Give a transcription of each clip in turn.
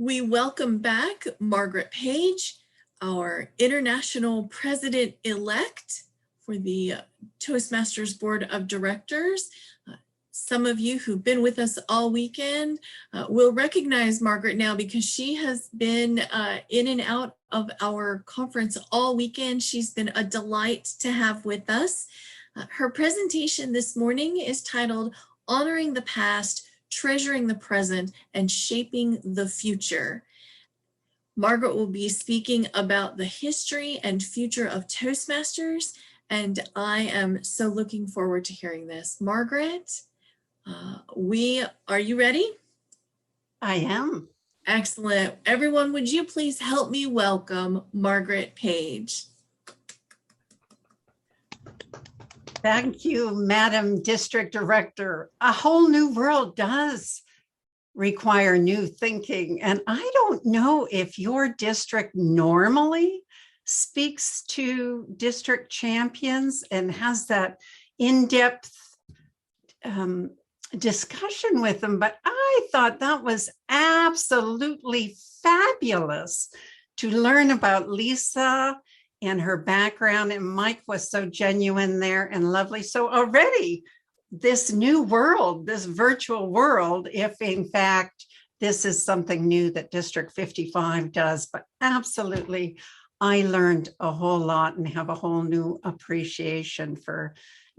We welcome back Margaret Page, our International President-elect for the Toastmasters Board of Directors. Some of you who've been with us all weekend will recognize Margaret now because she has been in and out of our conference all weekend. She's been a delight to have with us. Her presentation this morning is titled Honoring the Past, Treasuring the Present, and Shaping the Future. Margaret will be speaking about the history and future of Toastmasters, and I am so looking forward to hearing this. Margaret, are you ready? I am. Excellent. Everyone, would you please help me welcome Margaret Page? Thank you, Madam District Director. A whole new world does require new thinking. And I don't know if your district normally speaks to district champions and has that in-depth discussion with them, but I thought that was absolutely fabulous to learn about Lisa and her background, and Mike was so genuine there and lovely. So already this new world, this virtual world, if in fact this is something new that District 55 does, but absolutely I learned a whole lot and have a whole new appreciation for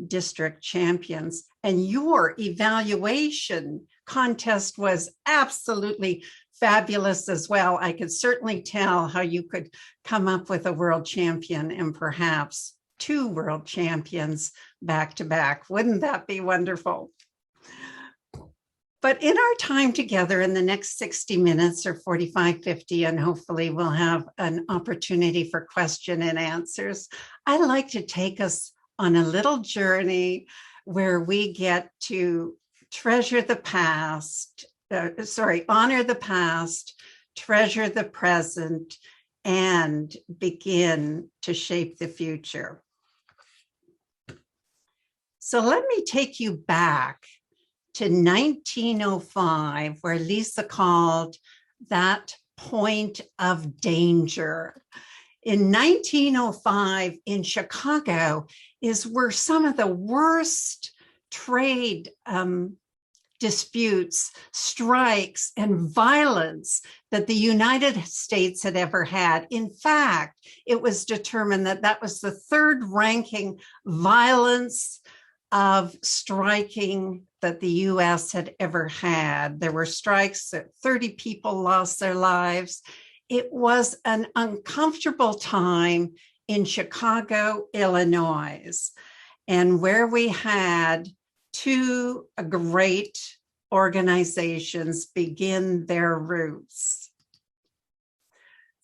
district champions. And your evaluation contest was absolutely fabulous as well. I could certainly tell how you could come up with a world champion and perhaps 2 world champions back to back. Wouldn't that be wonderful? But in our time together in the next 60 minutes or 45, 50, and hopefully we'll have an opportunity for question and answers, I'd like to take us on a little journey where we get to treasure the past, honor the past, treasure the present, and begin to shape the future. So let me take you back to 1905, where Lisa called that point of danger. In 1905 in Chicago is where some of the worst trade disputes, strikes, and violence that the United States had ever had. In fact, it was determined that that was the 3rd ranking violence of striking that the US had ever had. There were strikes that 30 people lost their lives. It was an uncomfortable time in Chicago, Illinois, and where we had 2 great organizations begin their roots.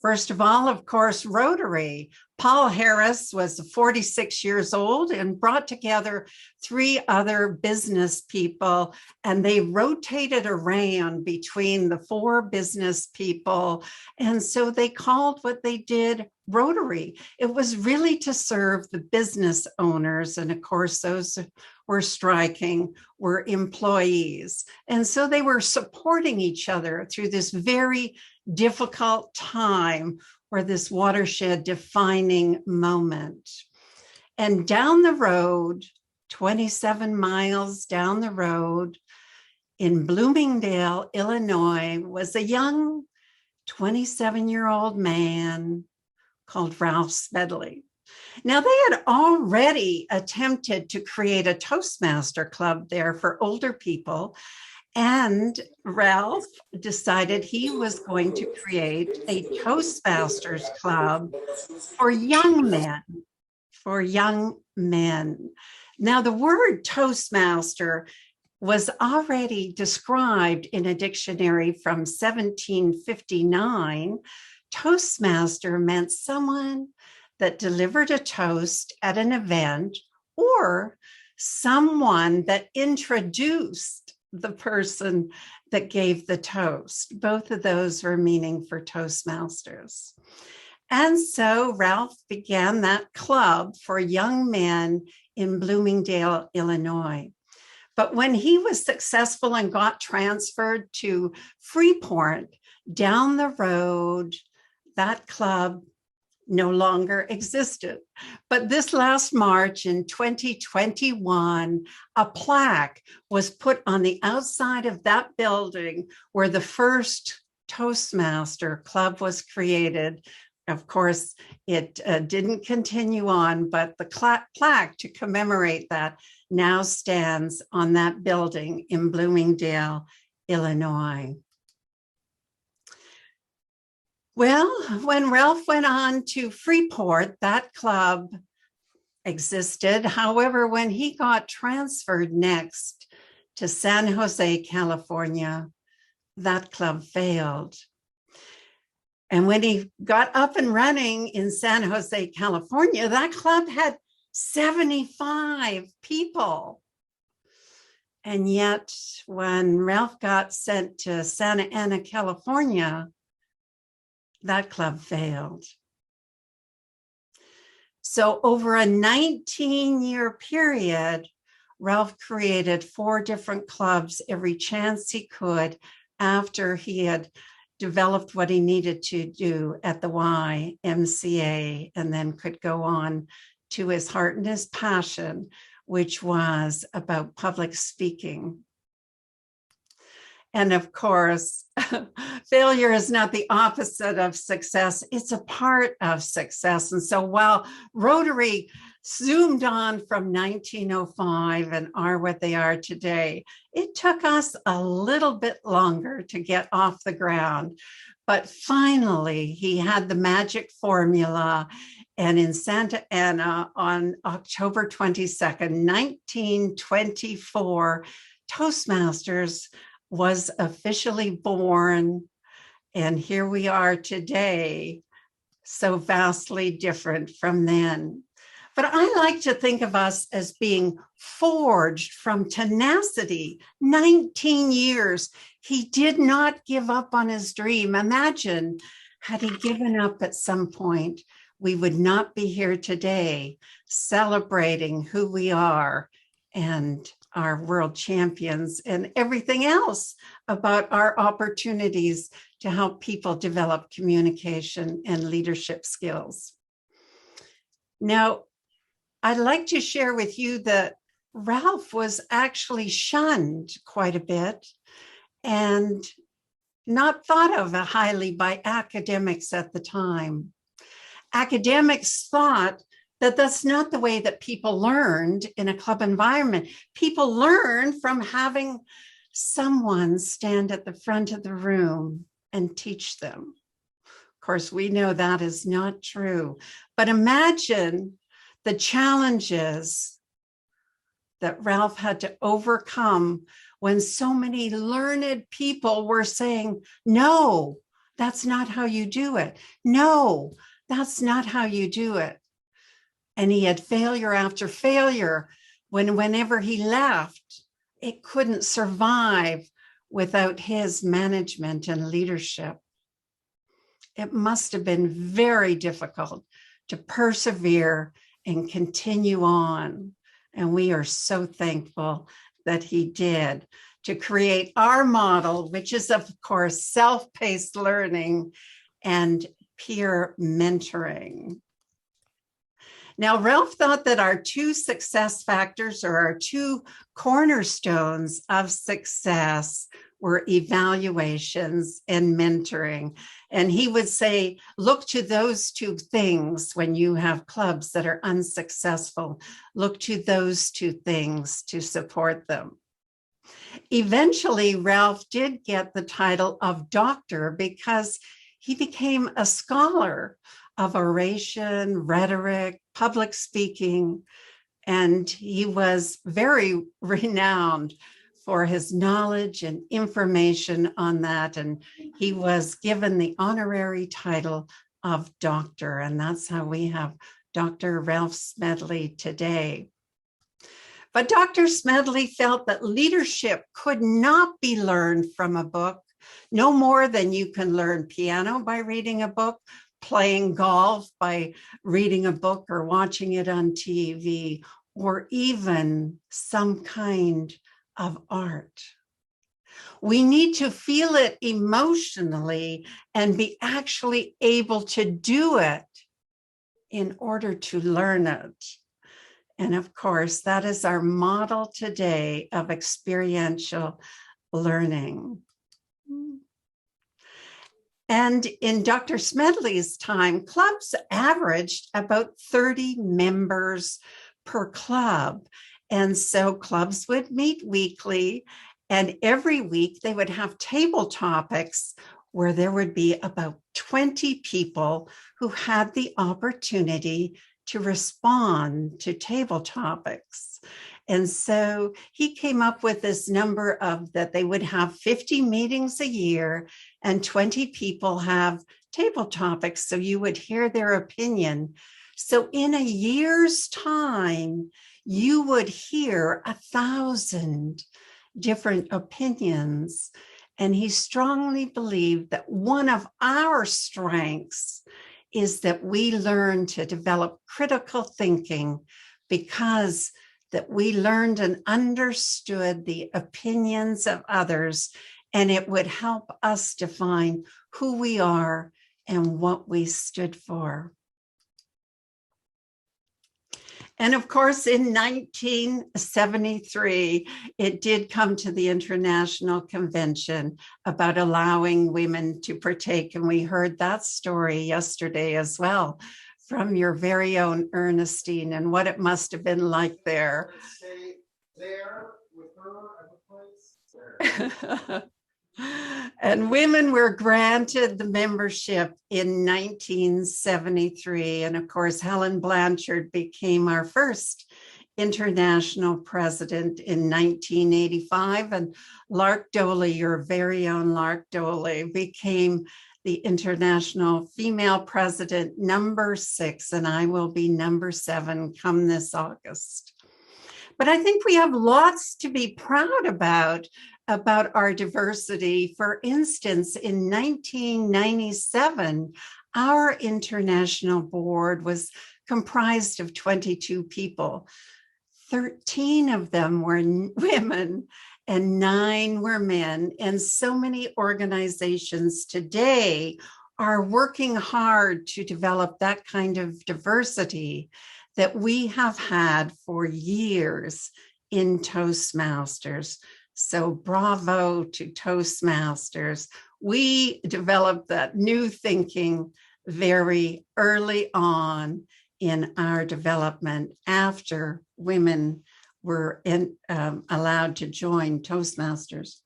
First of all, of course, Rotary. Paul Harris was 46 years old and brought together 3 other business people, and they rotated around between the 4 business people. And so they called what they did Rotary. It was really to serve the business owners. And of course, those were striking were employees. And so they were supporting each other through this very difficult time, or this watershed defining moment. And down the road, 27 miles down the road in Bloomingdale, Illinois, was a young 27-year-old man called Ralph Smedley. Now, they had already attempted to create a Toastmaster club there for older people, and Ralph decided he was going to create a Toastmasters club for young men, Now, the word Toastmaster was already described in a dictionary from 1759. Toastmaster meant someone that delivered a toast at an event, or someone that introduced the person that gave the toast. Both of those were meaning for Toastmasters. And so Ralph began that club for young men in Bloomingdale, Illinois. But when he was successful and got transferred to Freeport, Down the road, that club no longer existed. But this last March in 2021, a plaque was put on the outside of that building where the first Toastmaster club was created. Of course, it didn't continue on, but the plaque to commemorate that now stands on that building in Bloomingdale, Illinois. Well, when Ralph went on to Freeport, that club existed. However, when he got transferred next to San Jose, California, that club failed. And when he got up and running in San Jose, California, that club had 75 people. And yet, when Ralph got sent to Santa Ana, California, that club failed. So over a 19-year period, Ralph created 4 different clubs every chance he could after he had developed what he needed to do at the YMCA, and then could go on to his heart and his passion, which was about public speaking. And of course, failure is not the opposite of success. It's a part of success. And so while Rotary zoomed on from 1905 and are what they are today, it took us a little bit longer to get off the ground. But finally, he had the magic formula. And in Santa Ana on October 22nd, 1924, Toastmasters was officially born, and here we are today, so vastly different from then. But I like to think of us as being forged from tenacity. 19 years, he did not give up on his dream. Imagine, had he given up at some point, we would not be here today celebrating who we are and our world champions and everything else about our opportunities to help people develop communication and leadership skills. Now, I'd like to share with you that Ralph was actually shunned quite a bit and not thought of highly by academics at the time. Academics thought that that's not the way that people learned in a club environment. People learn from having someone stand at the front of the room and teach them. Of course, we know that is not true, but imagine the challenges that Ralph had to overcome when so many learned people were saying, no, that's not how you do it. No, that's not how you do it. And he had failure after failure. Whenever he left, it couldn't survive without his management and leadership. It must have been very difficult to persevere and continue on. And we are so thankful that he did, to create our model, which is, of course, self-paced learning and peer mentoring. Now, Ralph thought that our 2 success factors, or our 2 cornerstones of success, were evaluations and mentoring. And he would say, look to those 2 things when you have clubs that are unsuccessful. Look to those 2 things to support them. Eventually, Ralph did get the title of doctor because he became a scholar of oration, rhetoric, public speaking, and he was very renowned for his knowledge and information on that. And he was given the honorary title of doctor, and that's how we have Dr. Ralph Smedley today. But Dr. Smedley felt that leadership could not be learned from a book, no more than you can learn piano by reading a book, playing golf by reading a book or watching it on TV, or even some kind of art. We need to feel it emotionally and be actually able to do it in order to learn it. And of course, that is our model today of experiential learning. And in Dr. Smedley's time, clubs averaged about 30 members per club. And so clubs would meet weekly, and every week they would have table topics where there would be about 20 people who had the opportunity to respond to table topics. And so he came up with this number of that they would have 50 meetings a year and 20 people have table topics. So you would hear their opinion. So in a year's time, you would hear 1,000 different opinions. And he strongly believed that one of our strengths is that we learn to develop critical thinking because that we learned and understood the opinions of others, and it would help us define who we are and what we stood for. And of course, in 1973, it did come to the International Convention about allowing women to partake. And we heard that story yesterday as well from your very own Ernestine and what it must have been like there. Stay there with her at the place. And women were granted the membership in 1973. And of course, Helen Blanchard became our first international president in 1985. And Lark Doley, your very own Lark Doley, became the international female president number 6. And I will be number 7 come this August. But I think we have lots to be proud about our diversity. For instance, in 1997, our international board was comprised of 22 people. 13 of them were women and 9 were men. And so many organizations today are working hard to develop that kind of diversity that we have had for years in Toastmasters. So bravo to Toastmasters. We developed that new thinking very early on in our development after women were allowed to join Toastmasters.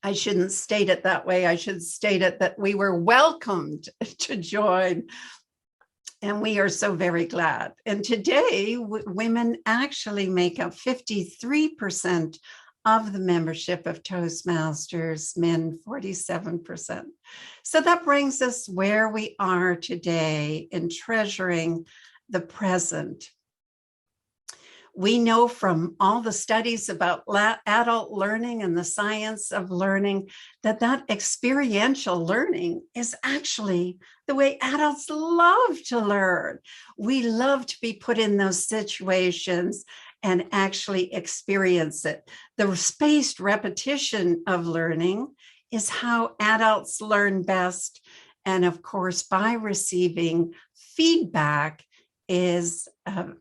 I shouldn't state it that way. I should state it that we were welcomed to join. And we are so very glad. And today, women actually make up 53% of the membership of Toastmasters, men 47%. So that brings us where we are today in treasuring the present. We know from all the studies about adult learning and the science of learning that experiential learning is actually the way adults love to learn. We love to be put in those situations and actually experience it. The spaced repetition of learning is how adults learn best. And of course, by receiving feedback is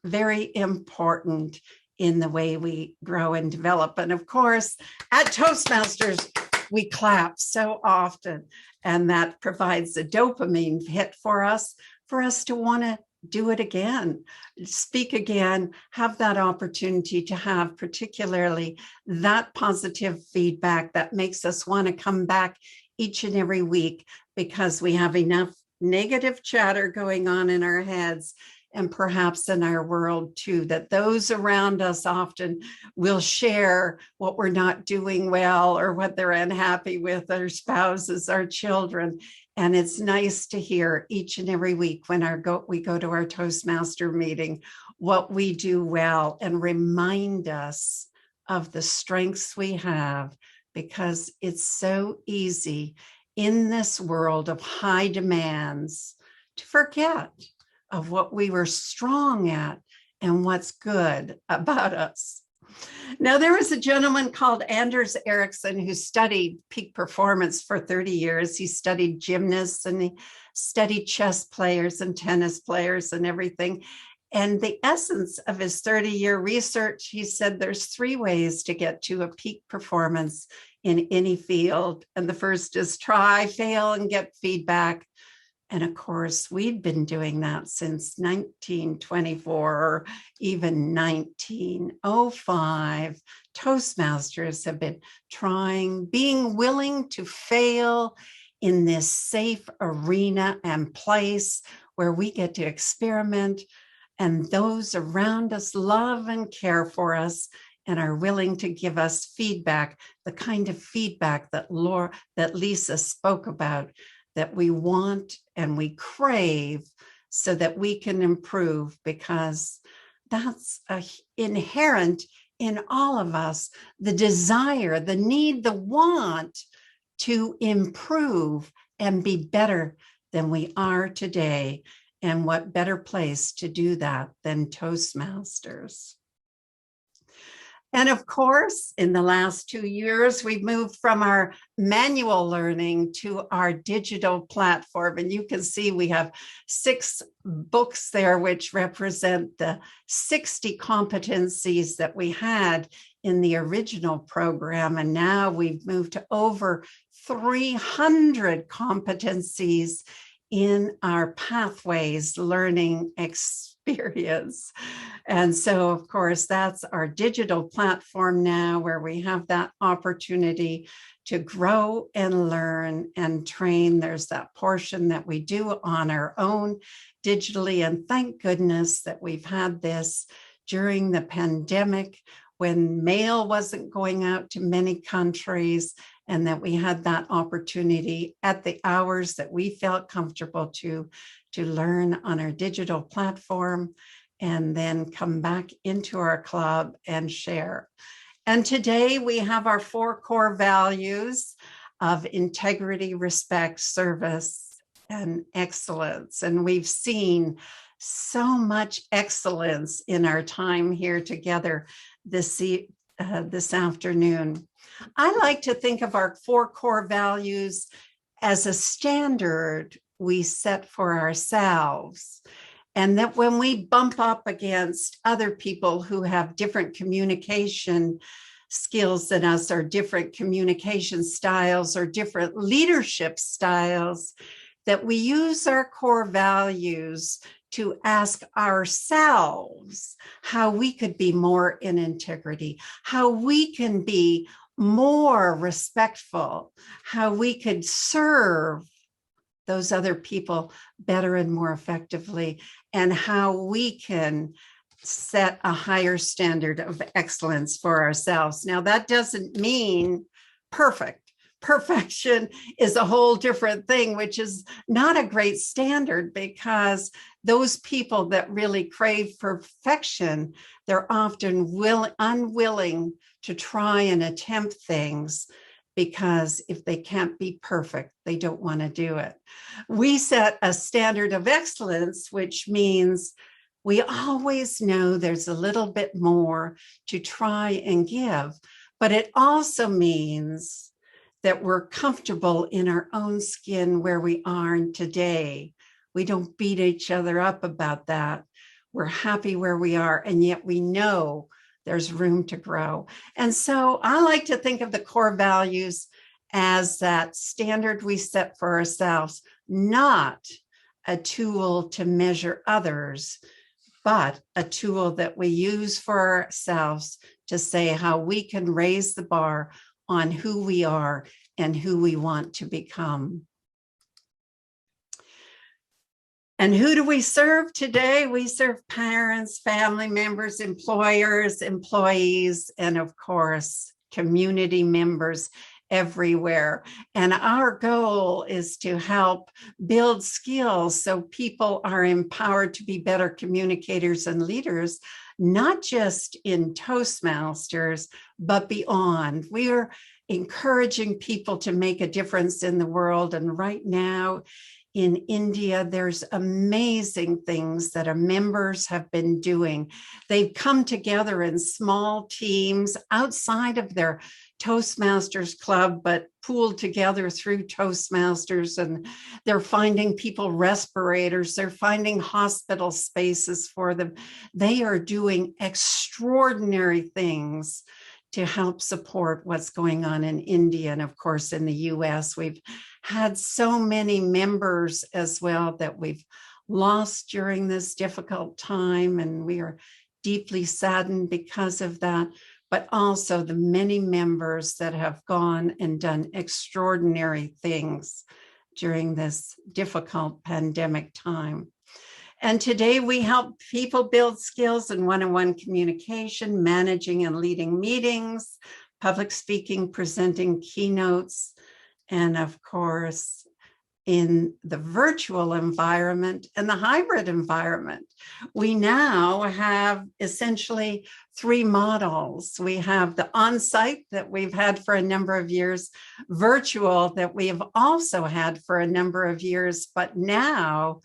very important in the way we grow and develop. And of course, at Toastmasters, we clap so often, and that provides a dopamine hit for us to want to do it again, speak again, have that opportunity to have particularly that positive feedback that makes us want to come back each and every week, because we have enough negative chatter going on in our heads and perhaps in our world too, that those around us often will share what we're not doing well or what they're unhappy with, their spouses, our children. And it's nice to hear each and every week when we go to our Toastmaster meeting, what we do well, and remind us of the strengths we have, because it's so easy in this world of high demands to forget of what we were strong at and what's good about us. Now, there was a gentleman called Anders Ericsson who studied peak performance for 30 years. He studied gymnasts and he studied chess players and tennis players and everything. And the essence of his 30-year research, he said there's 3 ways to get to a peak performance in any field. And the first is try, fail, and get feedback. And of course, we've been doing that since 1924 or even 1905. Toastmasters have been trying, being willing to fail in this safe arena and place where we get to experiment, and those around us love and care for us and are willing to give us feedback, the kind of feedback that Lisa spoke about, that we want and we crave so that we can improve, because that's inherent in all of us, the desire, the need, the want to improve and be better than we are today. And what better place to do that than Toastmasters? And of course, in the last 2 years, we've moved from our manual learning to our digital platform. And you can see we have 6 books there, which represent the 60 competencies that we had in the original program. And now we've moved to over 300 competencies in our Pathways learning experience. And so, of course, that's our digital platform now, where we have that opportunity to grow and learn and train. There's that portion that we do on our own digitally. And thank goodness that we've had this during the pandemic, when mail wasn't going out to many countries, and that we had that opportunity at the hours that we felt comfortable to learn on our digital platform, and then come back into our club and share. And today we have our 4 core values of integrity, respect, service, and excellence. And we've seen so much excellence in our time here together this afternoon. I like to think of our 4 core values as a standard we set for ourselves. And that when we bump up against other people who have different communication skills than us, or different communication styles, or different leadership styles, that we use our core values to ask ourselves how we could be more in integrity, how we can be more respectful, how we could serve those other people better and more effectively, and how we can set a higher standard of excellence for ourselves. Now, that doesn't mean perfect. Perfection is a whole different thing, which is not a great standard, because those people that really crave perfection, they're often unwilling to try and attempt things, because if they can't be perfect, they don't want to do it. We set a standard of excellence, which means we always know there's a little bit more to try and give, but it also means that we're comfortable in our own skin where we are today. We don't beat each other up about that. We're happy where we are, and yet we know there's room to grow. And so I like to think of the core values as that standard we set for ourselves, not a tool to measure others, but a tool that we use for ourselves to say how we can raise the bar on who we are and who we want to become. And who do we serve today? We serve parents, family members, employers, employees, and of course, community members everywhere. And our goal is to help build skills so people are empowered to be better communicators and leaders, not just in Toastmasters, but beyond. We are encouraging people to make a difference in the world. And right now, in India. There's amazing things that our members have been doing. They've come together in small teams outside of their Toastmasters club, but pooled together through Toastmasters, and they're finding people respirators. They're finding hospital spaces for them. They are doing extraordinary things to help support what's going on in India. And of course, in the US, we've had so many members as well that we've lost during this difficult time. And we are deeply saddened because of that, but also the many members that have gone and done extraordinary things during this difficult pandemic time. And today we help people build skills in one-on-one communication, managing and leading meetings, public speaking, presenting keynotes, and of course, in the virtual environment and the hybrid environment. We now have essentially 3 models. We have the on-site that we've had for a number of years, virtual that we have also had for a number of years, but now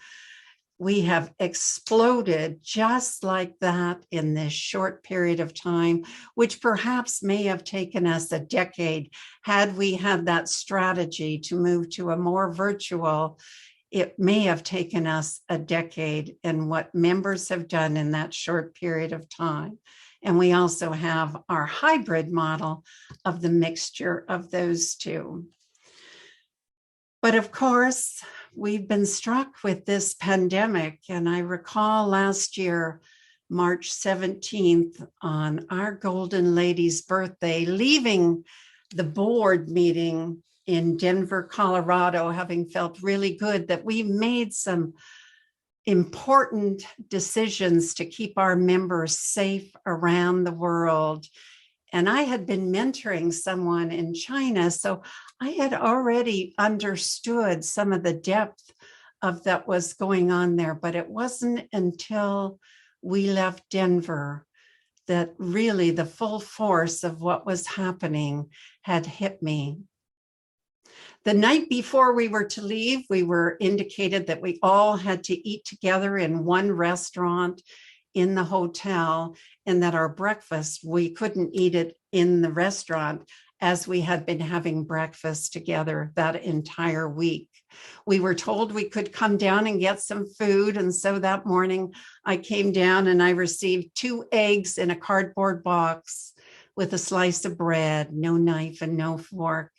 we have exploded just like that in this short period of time, which perhaps may have taken us a decade. Had we had that strategy to move to a more virtual, it may have taken us a decade, and what members have done in that short period of time. And we also have our hybrid model of the mixture of those two. But of course, we've been struck with this pandemic. And I recall last year, March 17th, on our Golden Lady's birthday, leaving the board meeting in Denver, Colorado, having felt really good that we made some important decisions to keep our members safe around the world. And I had been mentoring someone in China, so I had already understood some of the depth of that was going on there, but it wasn't until we left Denver that really the full force of what was happening had hit me. The night before we were to leave, we were indicated that we all had to eat together in one restaurant in the hotel, and that our breakfast, we couldn't eat it in the restaurant as we had been having breakfast together that entire week. We were told we could come down and get some food. And so that morning I came down and I received 2 eggs in a cardboard box with a slice of bread, no knife and no fork.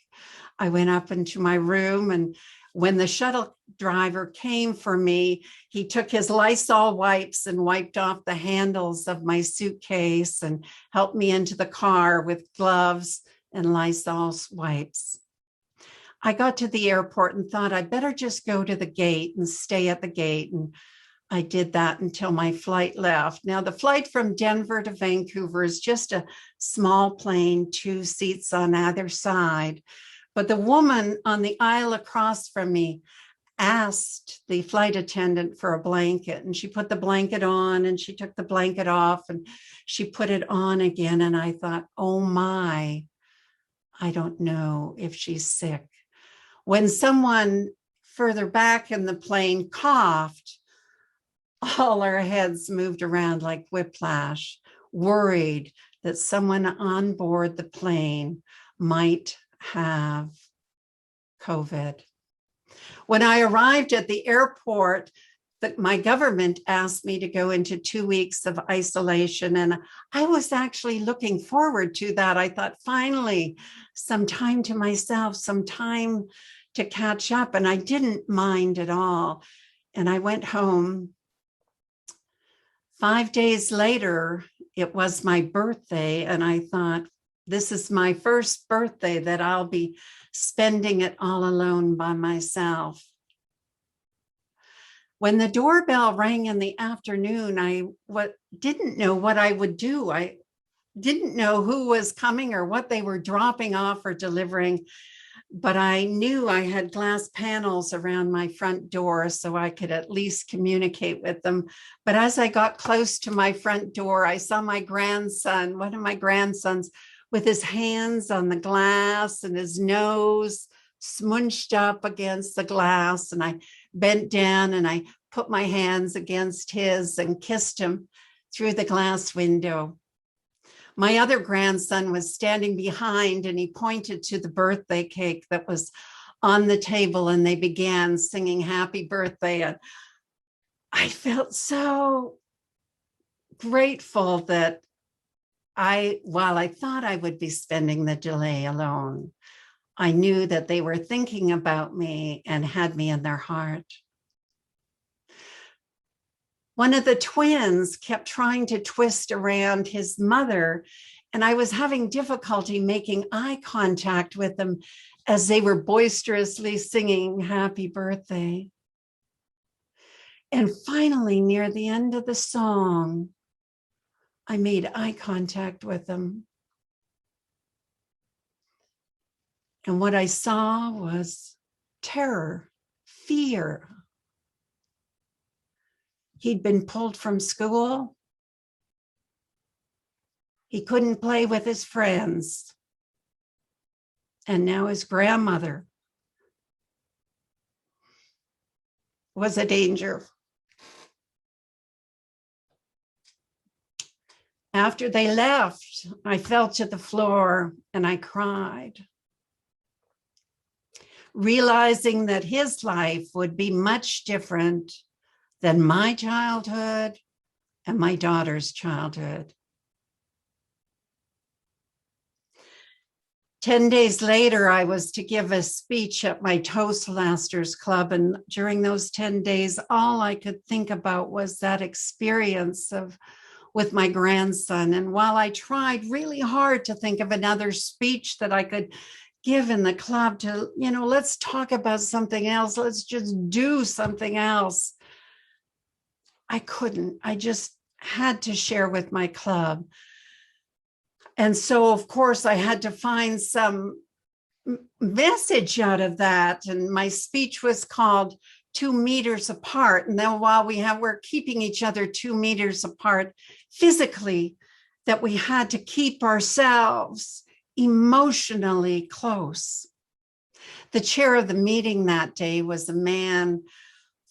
I went up into my room, and when the shuttle driver came for me, he took his Lysol wipes and wiped off the handles of my suitcase and helped me into the car with gloves and Lysol wipes. I got to the airport and thought I'd better just go to the gate and stay at the gate. And I did that until my flight left. Now, the flight from Denver to Vancouver is just a small plane, 2 seats on either side. But the woman on the aisle across from me asked the flight attendant for a blanket, and she put the blanket on and she took the blanket off and she put it on again. And I thought, oh my, I don't know if she's sick. When someone further back in the plane coughed, all our heads moved around like whiplash, worried that someone on board the plane might have COVID. When I arrived at the airport, my government asked me to go into 2 weeks of isolation, and I was actually looking forward to that. I thought, finally, some time to myself, some time to catch up, and I didn't mind at all. And I went home. 5 days later, it was my birthday, and I thought, this is my first birthday that I'll be spending it all alone by myself. When the doorbell rang in the afternoon, I didn't know what I would do. I didn't know who was coming or what they were dropping off or delivering, but I knew I had glass panels around my front door so I could at least communicate with them. But as I got close to my front door, I saw my grandson, one of my grandsons, with his hands on the glass and his nose smunched up against the glass, and I bent down and I put my hands against his and kissed him through the glass window. My other grandson was standing behind, and he pointed to the birthday cake that was on the table, and they began singing happy birthday. And I felt so grateful that while I thought I would be spending the delay alone, I knew that they were thinking about me and had me in their heart. One of the twins kept trying to twist around his mother, and I was having difficulty making eye contact with them as they were boisterously singing happy birthday. And finally, near the end of the song, I made eye contact with them. And what I saw was terror, fear. He'd been pulled from school. He couldn't play with his friends. And now his grandmother was a danger. After they left, I fell to the floor and I cried, realizing that his life would be much different than my childhood and my daughter's childhood. 10 days later, I was to give a speech at my Toastmasters club. And during those 10 days, all I could think about was that experience with my grandson. And while I tried really hard to think of another speech that I could give in the club to, let's talk about something else, let's just do something else, I couldn't. I just had to share with my club. And so, of course, I had to find some message out of that. And my speech was called 2 meters apart. And then while we're keeping each other 2 meters apart physically, that we had to keep ourselves emotionally close. The chair of the meeting that day was a man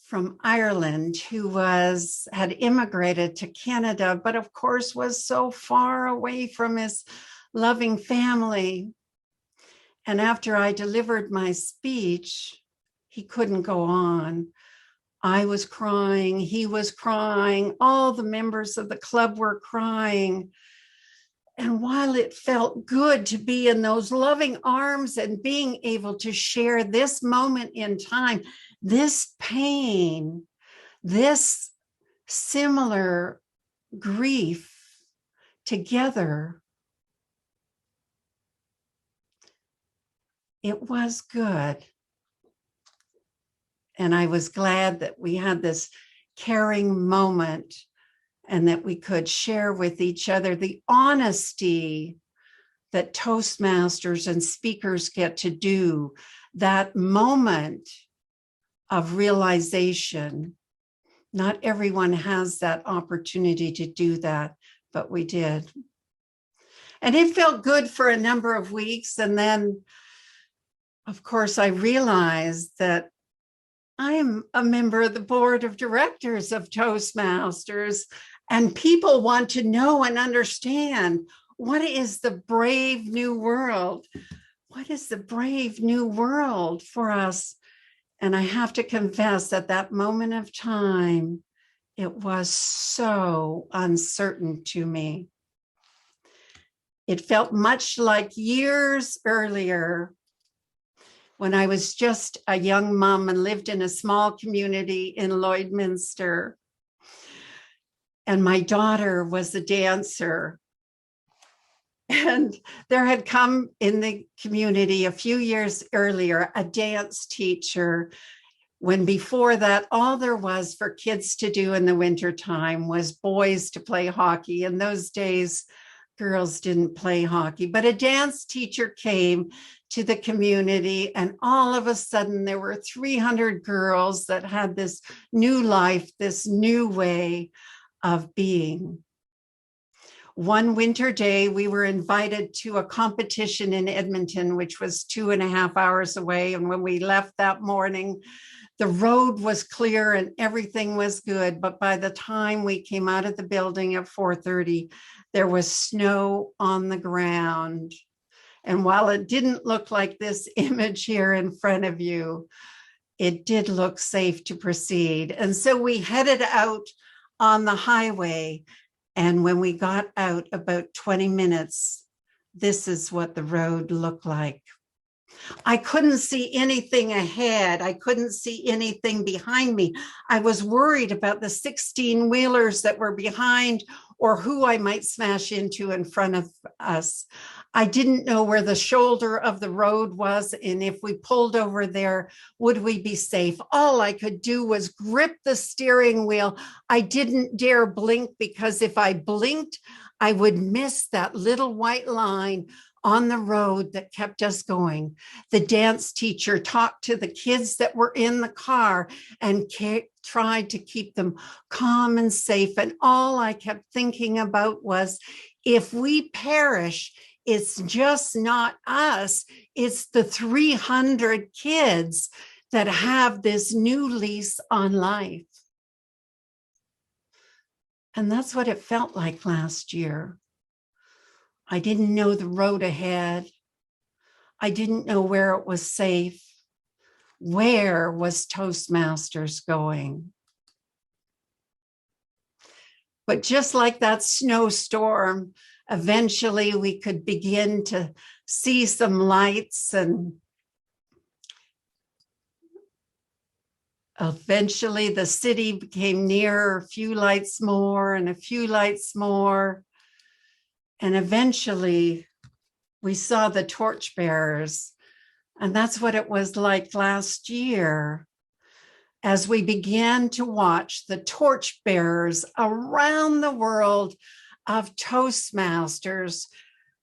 from Ireland who had immigrated to Canada, but of course was so far away from his loving family. And after I delivered my speech, he couldn't go on. I was crying, he was crying, all the members of the club were crying. And while it felt good to be in those loving arms and being able to share this moment in time, this pain, this similar grief together, it was good. And I was glad that we had this caring moment and that we could share with each other the honesty that Toastmasters and speakers get to do, that moment of realization. Not everyone has that opportunity to do that, but we did. And it felt good for a number of weeks. And then, of course, I realized that I am a member of the board of directors of Toastmasters, and people want to know and understand, what is the brave new world? What is the brave new world for us? And I have to confess that that moment of time, it was so uncertain to me. It felt much like years earlier when I was just a young mom and lived in a small community in Lloydminster. And my daughter was a dancer. And there had come in the community a few years earlier a dance teacher, when before that, all there was for kids to do in the wintertime was boys to play hockey. In those days, girls didn't play hockey, but a dance teacher came to the community, and all of a sudden there were 300 girls that had this new life, this new way of being. One winter day, we were invited to a competition in Edmonton, which was 2.5 hours away. And when we left that morning, the road was clear and everything was good. But by the time we came out of the building at 4:30, there was snow on the ground. And while it didn't look like this image here in front of you, it did look safe to proceed. And so we headed out on the highway. And when we got out about 20 minutes, this is what the road looked like. I couldn't see anything ahead. I couldn't see anything behind me. I was worried about the 16-wheelers that were behind or who I might smash into in front of us. I didn't know where the shoulder of the road was, and if we pulled over there, would we be safe? All I could do was grip the steering wheel. I didn't dare blink, because if I blinked, I would miss that little white line on the road that kept us going. The dance teacher talked to the kids that were in the car and tried to keep them calm and safe. And all I kept thinking about was, if we perish, it's just not us, it's the 300 kids that have this new lease on life. And that's what it felt like last year. I didn't know the road ahead. I didn't know where it was safe. Where was Toastmasters going? But just like that snowstorm, eventually we could begin to see some lights, and eventually the city became nearer, a few lights more and a few lights more. And eventually we saw the torchbearers. And that's what it was like last year, as we began to watch the torchbearers around the world of Toastmasters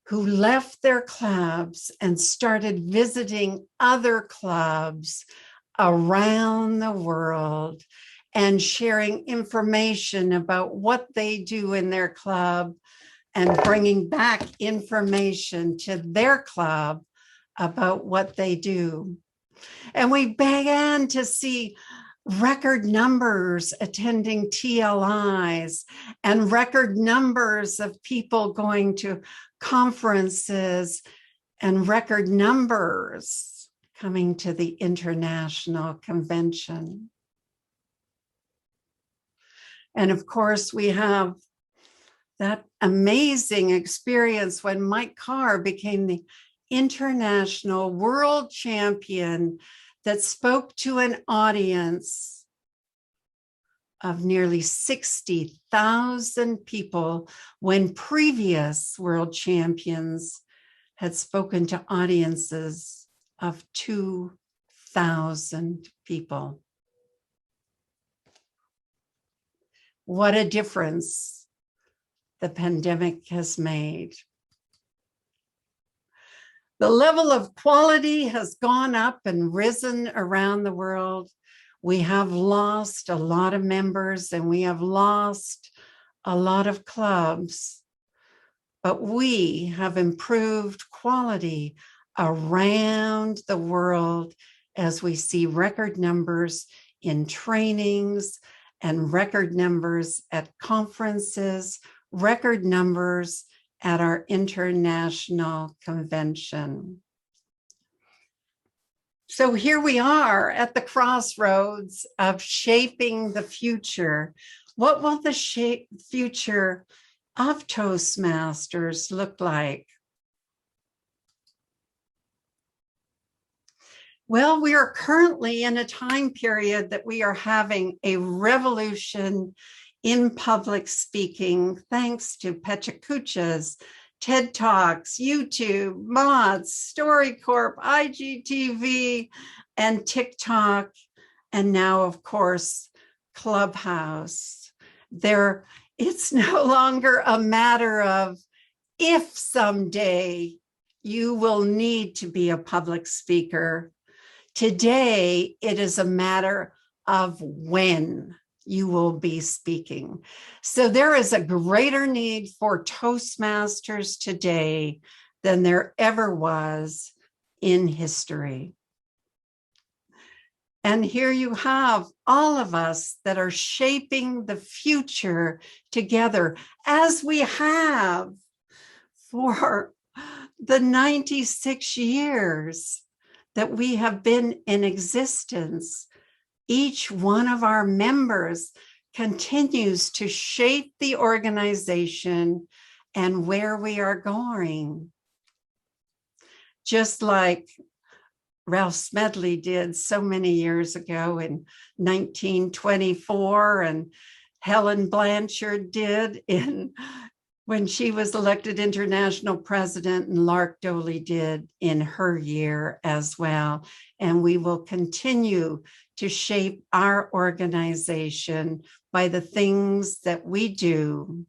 who left their clubs and started visiting other clubs around the world and sharing information about what they do in their club and bringing back information to their club about what they do. And we began to see record numbers attending TLIs and record numbers of people going to conferences and record numbers coming to the international convention. And of course, we have that amazing experience when Mike Carr became the international world champion that spoke to an audience of nearly 60,000 people, when previous world champions had spoken to audiences of 2,000 people. What a difference the pandemic has made. The level of quality has gone up and risen around the world. We have lost a lot of members and we have lost a lot of clubs, but we have improved quality around the world as we see record numbers in trainings and record numbers at conferences, record numbers at our international convention. So here we are at the crossroads of shaping the future. What will the future of Toastmasters look like? Well, we are currently in a time period that we are having a revolution in public speaking, thanks to Pechakuchas, TED Talks, YouTube, Mods, StoryCorp, IGTV, and TikTok, and now, of course, Clubhouse. It's no longer a matter of if someday you will need to be a public speaker. Today, it is a matter of when you will be speaking. So there is a greater need for Toastmasters today than there ever was in history. And here you have all of us that are shaping the future together, as we have for the 96 years that we have been in existence. Each one of our members continues to shape the organization and where we are going. Just like Ralph Smedley did so many years ago in 1924, and Helen Blanchard did when she was elected international president, and Lark Doley did in her year as well. And we will continue to shape our organization by the things that we do.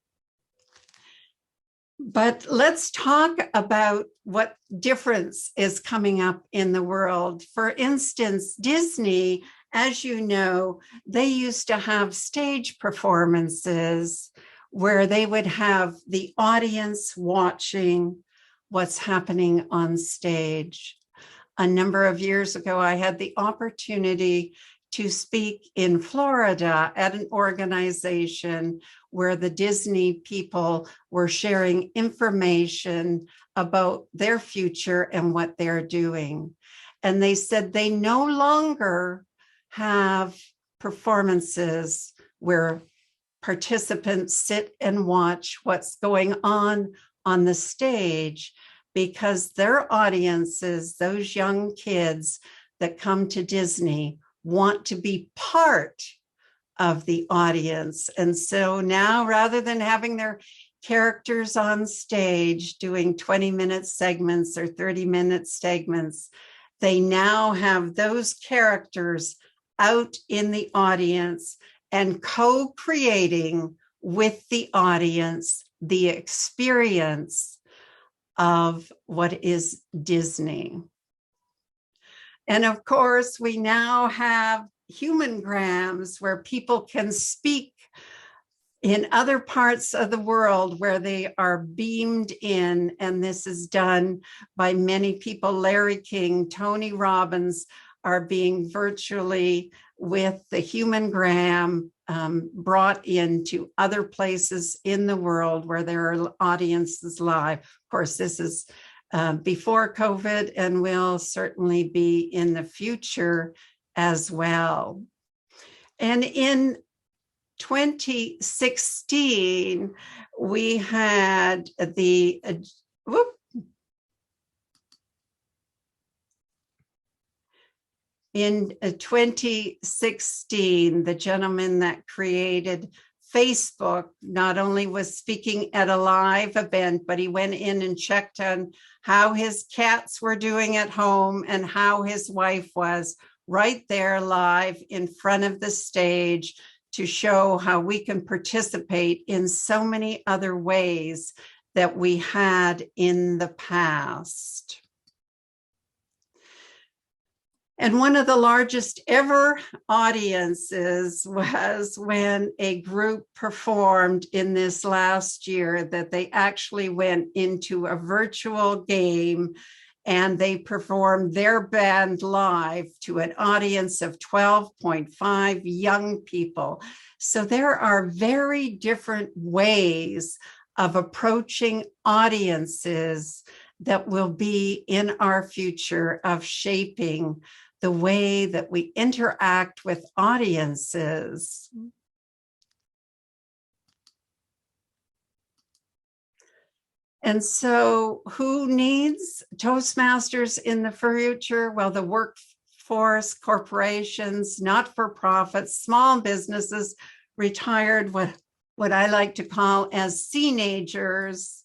But let's talk about what difference is coming up in the world. For instance, Disney, as you know, they used to have stage performances where they would have the audience watching what's happening on stage. A number of years ago, I had the opportunity to speak in Florida at an organization where the Disney people were sharing information about their future and what they're doing. And they said they no longer have performances where participants sit and watch what's going on the stage, because their audiences, those young kids that come to Disney, want to be part of the audience. And so now, rather than having their characters on stage doing 20-minute segments or 30-minute segments, they now have those characters out in the audience and co-creating with the audience the experience of what is Disney. And of course, we now have humangrams where people can speak in other parts of the world where they are beamed in. And this is done by many people. Larry King, Tony Robbins are being virtually with the humangram brought into other places in the world where there are audiences live. Of course, this is before COVID and will certainly be in the future as well. And in 2016, we had in 2016, the gentleman that created Facebook not only was speaking at a live event, but he went in and checked on how his cats were doing at home and how his wife was, right there live in front of the stage, to show how we can participate in so many other ways that we had in the past. And one of the largest ever audiences was when a group performed in this last year, that they actually went into a virtual game and they performed their band live to an audience of 12.5 young people. So there are very different ways of approaching audiences that will be in our future, of shaping the way that we interact with audiences. And so who needs Toastmasters in the future? Well, the workforce, corporations, not-for-profits, small businesses, retired, what I like to call as teenagers,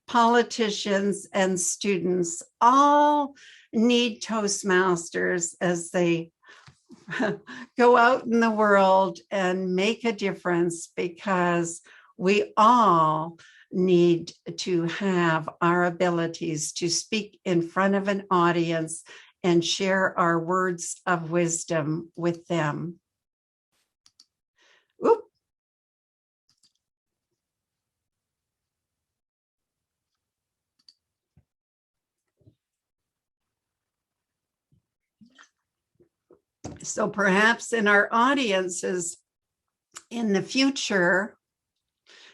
politicians, and students all need Toastmasters as they go out in the world and make a difference, because we all need to have our abilities to speak in front of an audience and share our words of wisdom with them. Oop. So perhaps in our audiences in the future,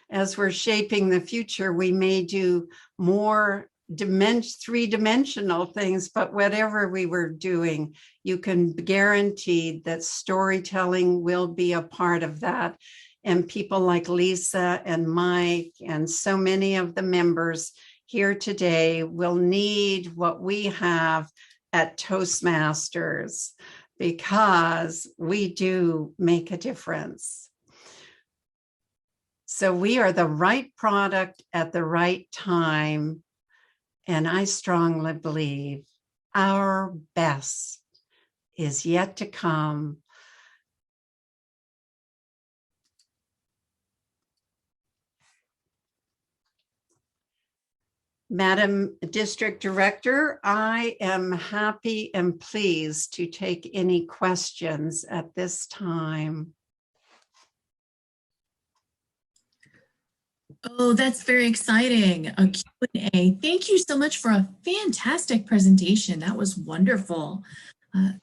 as we're shaping the future, we may do more three-dimensional things, but whatever we were doing, you can guarantee that storytelling will be a part of that. And people like Lisa and Mike and so many of the members here today will need what we have at Toastmasters, because we do make a difference. So we are the right product at the right time. And I strongly believe our best is yet to come. Madam District Director, I am happy and pleased to take any questions at this time. Oh, that's very exciting. A Q&A. Thank you so much for a fantastic presentation. That was wonderful.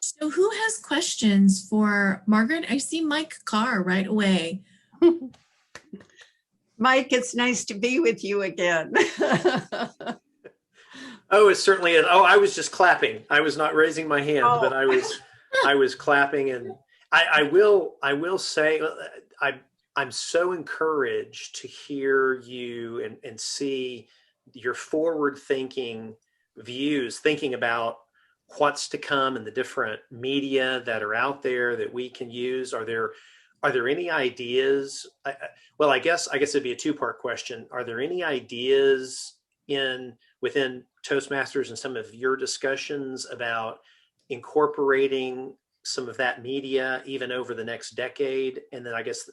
So who has questions for Margaret? I see Mike Carr right away. Mike, it's nice to be with you again. Oh, it certainly is. Oh, I was just clapping. I was not raising my hand, but I was clapping, and I will say I'm so encouraged to hear you and see your forward-thinking views, thinking about what's to come and the different media that are out there that we can use. Are there any ideas? Well, I guess it'd be a two-part question. Are there any ideas within Toastmasters and some of your discussions about incorporating some of that media even over the next decade? And then I guess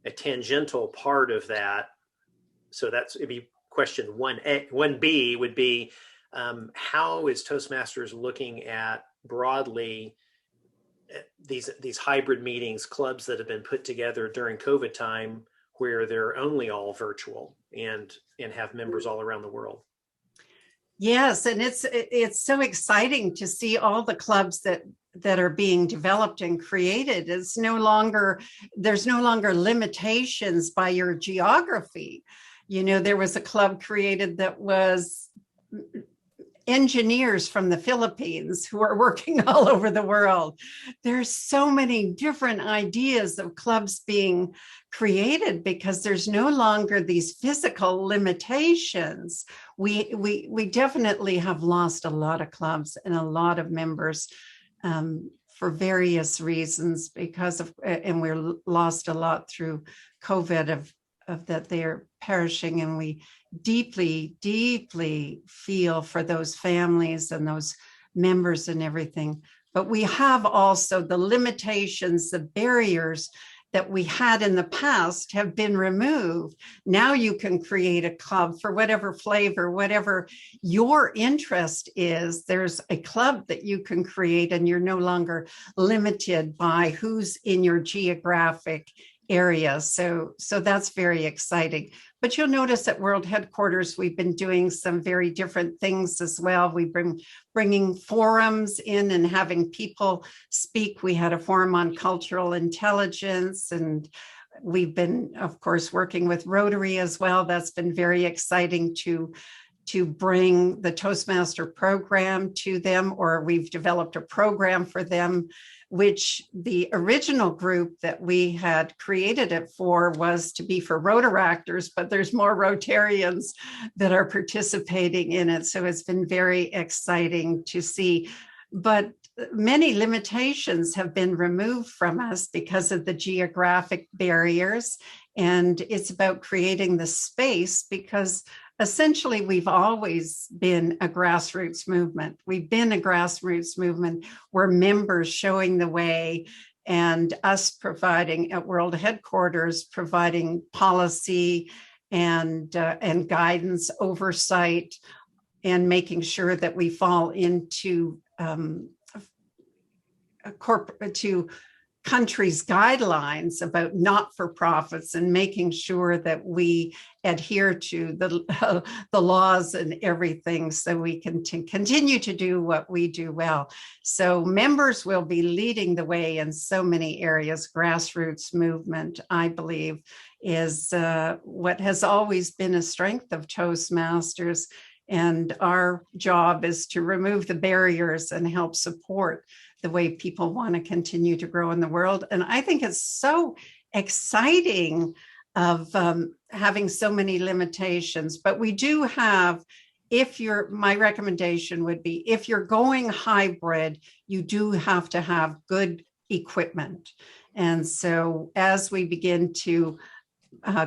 a tangential part of that, so it'd be question 1A. 1B would be, how is Toastmasters looking at broadly these hybrid meetings, clubs that have been put together during COVID time, where they're only all virtual and have members all around the world? Yes, and it's so exciting to see all the clubs that are being developed and created. There's no longer limitations by your geography. You know, there was a club created that was engineers from the Philippines who are working all over the world. There's so many different ideas of clubs being created because there's no longer these physical limitations. We definitely have lost a lot of clubs and a lot of members for various reasons and we're lost a lot through COVID of that they're perishing, and we deeply, deeply feel for those families and those members and everything. But we have also the limitations, the barriers that we had in the past have been removed. Now you can create a club for whatever flavor, whatever your interest is. There's a club that you can create, and you're no longer limited by who's in your geographic area. So that's very exciting. But you'll notice at World Headquarters, we've been doing some very different things as well. We've been bringing forums in and having people speak. We had a forum on cultural intelligence, and we've been, of course, working with Rotary as well. That's been very exciting to bring the Toastmaster program to them, or we've developed a program for them, which the original group that we had created it for was to be for Rotaractors, but there's more Rotarians that are participating in it. So it's been very exciting to see. But many limitations have been removed from us because of the geographic barriers. And it's about creating the space, because essentially, we've always been a grassroots movement. We've been a grassroots movement where members showing the way, and us providing at World Headquarters, providing policy and guidance, oversight, and making sure that we fall into country's guidelines about not-for-profits and making sure that we adhere to the laws and everything so we can continue to do what we do well. So members will be leading the way in so many areas. Grassroots movement, I believe, is what has always been a strength of Toastmasters. And our job is to remove the barriers and help support the way people want to continue to grow in the world. And I think it's so exciting of having so many limitations, but we do have, my recommendation would be, if you're going hybrid, you do have to have good equipment. And so as we begin to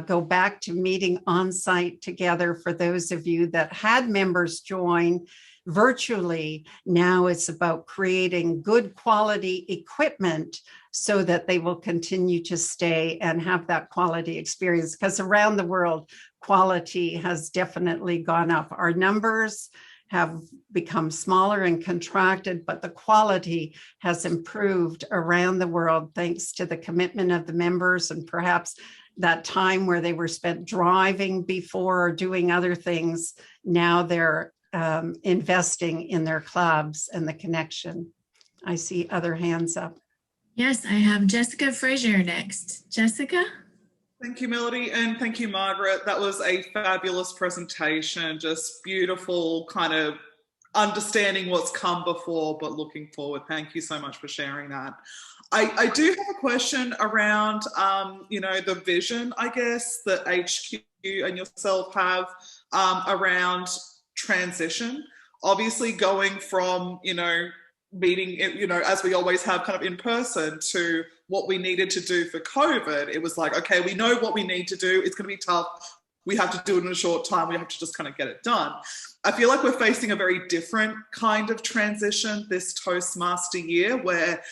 go back to meeting on site together, for those of you that had members join virtually, now it's about creating good quality equipment so that they will continue to stay and have that quality experience, because around the world, quality has definitely gone up. Our numbers have become smaller and contracted, but the quality has improved around the world thanks to the commitment of the members, and perhaps that time where they were spent driving before or doing other things, now they're investing in their clubs and the connection. I see other hands up. Yes, I have Jessica Frazier next. Jessica? Thank you, Melody, and thank you, Margaret. That was a fabulous presentation, just beautiful, kind of understanding what's come before, but looking forward. Thank you so much for sharing that. I do have a question around, the vision, I guess, that HQ and yourself have around transition. Obviously going from, meeting, as we always have kind of in person, to what we needed to do for COVID. It was like, okay, we know what we need to do. It's going to be tough. We have to do it in a short time. We have to just kind of get it done. I feel like we're facing a very different kind of transition this Toastmaster year, where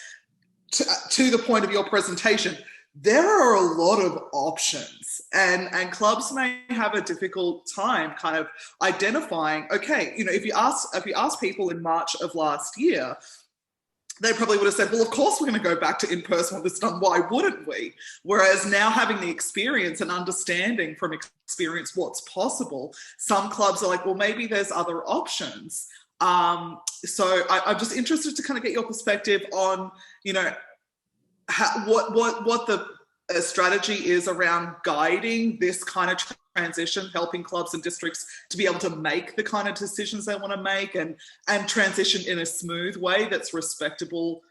to the point of your presentation, there are a lot of options, and clubs may have a difficult time kind of identifying, okay, if you ask people in March of last year, they probably would have said, well, of course we're going to go back to in-person when this is done. Why wouldn't we? Whereas now, having the experience and understanding from experience what's possible, some clubs are like, well, maybe there's other options. So I'm just interested to kind of get your perspective on, what the strategy is around guiding this kind of transition, helping clubs and districts to be able to make the kind of decisions they want to make, and transition in a smooth way that's respectful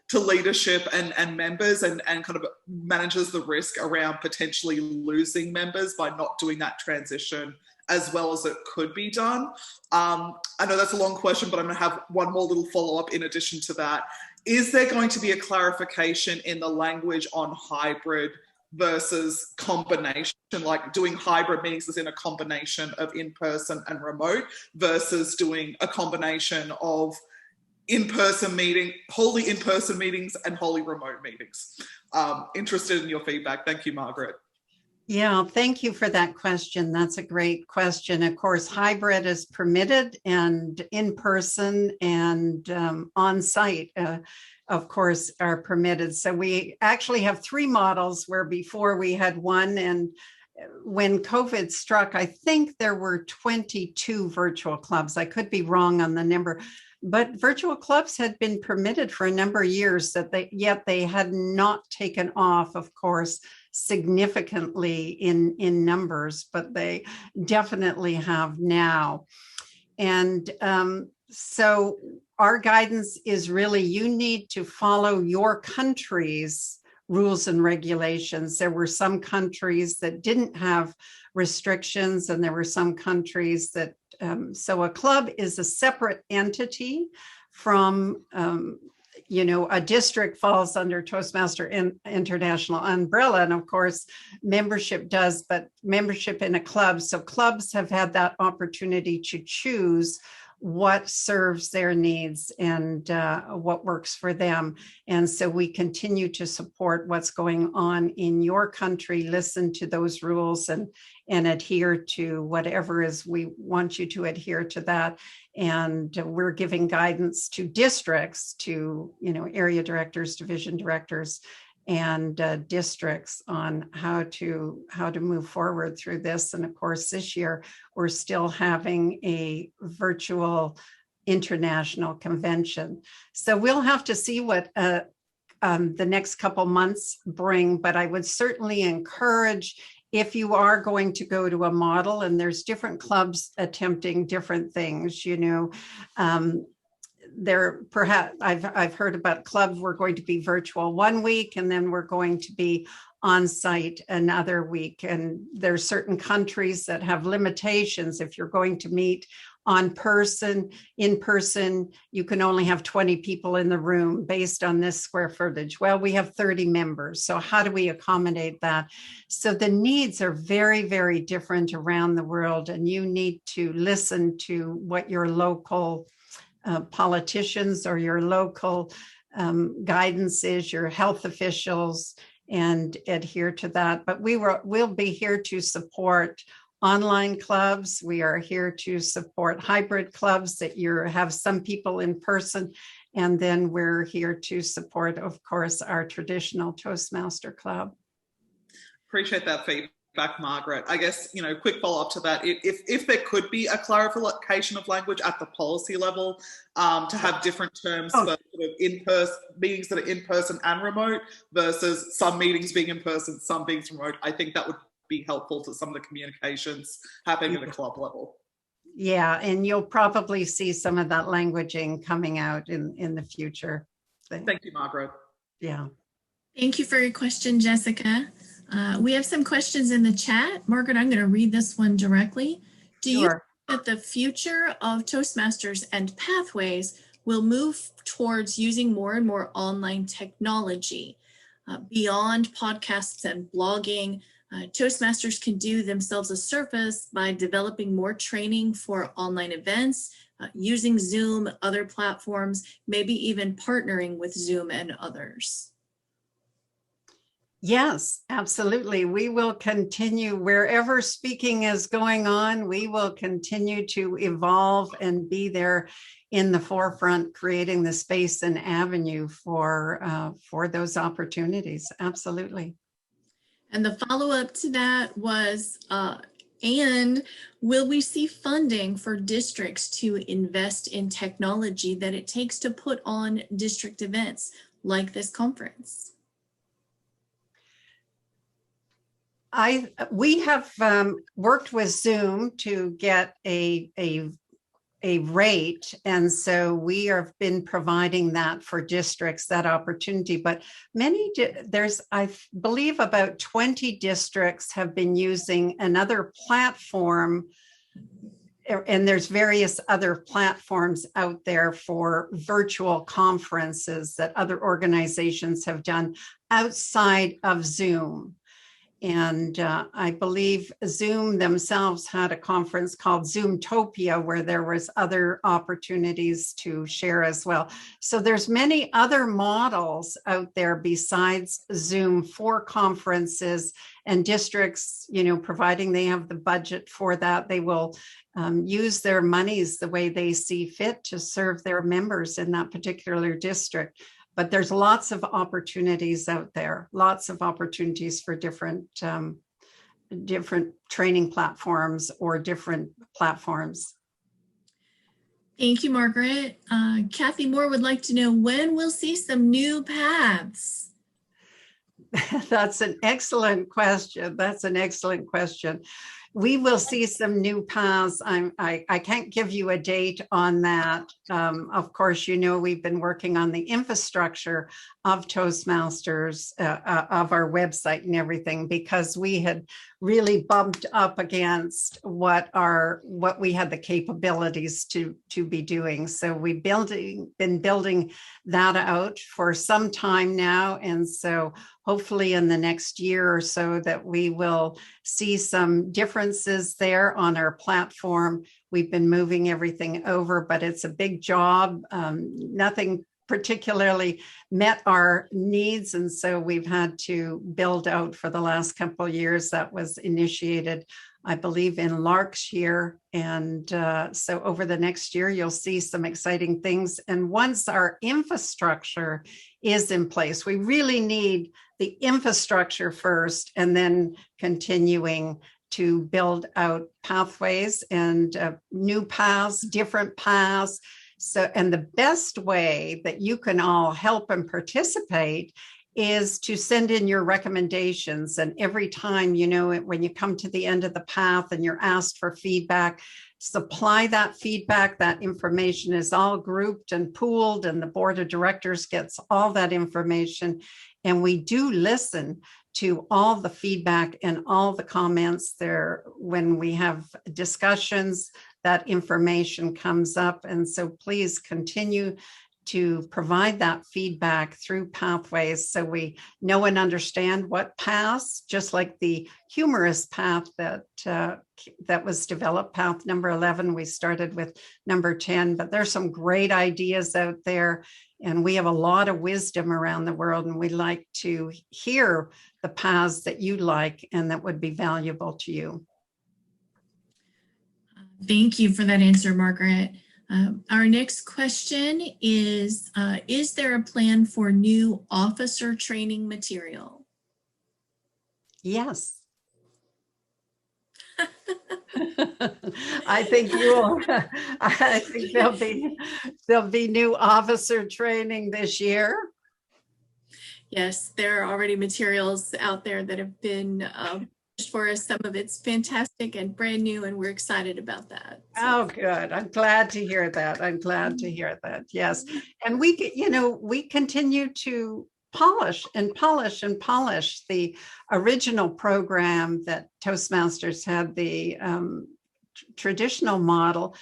to leadership and members, and kind of manages the risk around potentially losing members by not doing that transition as well as it could be done. I know that's a long question, but I'm going to have one more little follow-up in addition to that. Is there going to be a clarification in the language on hybrid versus combination, like doing hybrid meetings as in a combination of in-person and remote, versus doing a combination of wholly in-person meetings and wholly remote meetings? Interested in your feedback. Thank you, Margaret. Yeah, thank you for that question. That's a great question. Of course, hybrid is permitted, and in-person and on-site, of course, are permitted. So we actually have three models, where before we had one, and when COVID struck, I think there were 22 virtual clubs. I could be wrong on the number, but virtual clubs had been permitted for a number of years, yet they had not taken off, of course, significantly in numbers, but they definitely have now. And so our guidance is really, you need to follow your country's rules and regulations. There were some countries that didn't have restrictions, and there were some countries that, so a club is a separate entity from, a district falls under Toastmaster International umbrella. And of course, membership does, but membership in a club. So clubs have had that opportunity to choose what serves their needs and what works for them. And so we continue to support what's going on in your country, listen to those rules and adhere to whatever is we want you to adhere to that. And we're giving guidance to districts, to area directors, division directors, and districts on how to move forward through this. And of course, this year we're still having a virtual international convention. So we'll have to see what the next couple months bring, but I would certainly encourage, if you are going to go to a model, and there's different clubs attempting different things, there perhaps I've heard about clubs we're going to be virtual one week and then we're going to be on site another week. And there's certain countries that have limitations. If you're going to meet in person, you can only have 20 people in the room based on this square footage. Well, we have 30 members. So how do we accommodate that? So the needs are very, very different around the world, and you need to listen to what your local politicians or your local guidance is, your health officials, and adhere to that. But we'll be here to support online clubs. We are here to support hybrid clubs that have some people in person. And then we're here to support, of course, our traditional Toastmaster club. Appreciate that feedback, Margaret. I guess, quick follow-up to that, if there could be a clarification of language at the policy level, to have different terms for sort of in-person meetings that are in-person and remote versus some meetings being in person, some being remote, I think that would be helpful to some of the communications happening at the club level. Yeah, and you'll probably see some of that languaging coming out in the future. Thank you, Margaret. Yeah. Thank you for your question, Jessica. We have some questions in the chat. Margaret, I'm going to read this one directly. Do you think that the future of Toastmasters and Pathways will move towards using more and more online technology beyond podcasts and blogging? Toastmasters can do themselves a service by developing more training for online events, using Zoom, other platforms, maybe even partnering with Zoom and others. Yes, absolutely. We will continue wherever speaking is going on. We will continue to evolve and be there in the forefront, creating the space and avenue for those opportunities. Absolutely. And the follow-up to that was, and will we see funding for districts to invest in technology that it takes to put on district events like this conference? We have worked with Zoom to get a rate, and so we have been providing that for districts, that opportunity. But I believe about 20 districts have been using another platform, and there's various other platforms out there for virtual conferences that other organizations have done outside of Zoom. And I believe Zoom themselves had a conference called Zoomtopia, where there was other opportunities to share as well. So there's many other models out there besides Zoom for conferences, and districts, providing they have the budget for that, they will use their monies the way they see fit to serve their members in that particular district. But there's lots of opportunities out there, lots of opportunities for different training platforms or different platforms. Thank you, Margaret. Kathy Moore would like to know when we'll see some new paths. That's an excellent question. We will see some new paths. I can't give you a date on that. Of course, we've been working on the infrastructure of Toastmasters, of our website and everything, because we had really bumped up against what we had the capabilities to be doing. So we've been building that out for some time now. And so hopefully in the next year or so that we will see some differences there on our platform. We've been moving everything over, but it's a big job. Nothing particularly met our needs. And so we've had to build out for the last couple of years. That was initiated, I believe, in Lark's year. And so over the next year, you'll see some exciting things. And once our infrastructure is in place, we really need the infrastructure first, and then continuing to build out pathways and new paths, different paths. So, and the best way that you can all help and participate is to send in your recommendations. And every time, when you come to the end of the path and you're asked for feedback, supply that feedback. That information is all grouped and pooled, and the board of directors gets all that information. And we do listen to all the feedback and all the comments there when we have discussions. That information comes up. And so please continue to provide that feedback through pathways so we know and understand what paths, just like the humorous path that was developed, path number 11. We started with number 10, but there's some great ideas out there. And we have a lot of wisdom around the world, and we'd like to hear the paths that you like and that would be valuable to you. Thank you for that answer, Margaret. Our next question is there a plan for new officer training material? Yes. I think there'll be new officer training this year. Yes, there are already materials out there that have been for us. Some of it's fantastic and brand new, and we're excited about that. So. Oh, good. I'm glad to hear that. Yes. And we continue to polish the original program that Toastmasters had, the traditional model.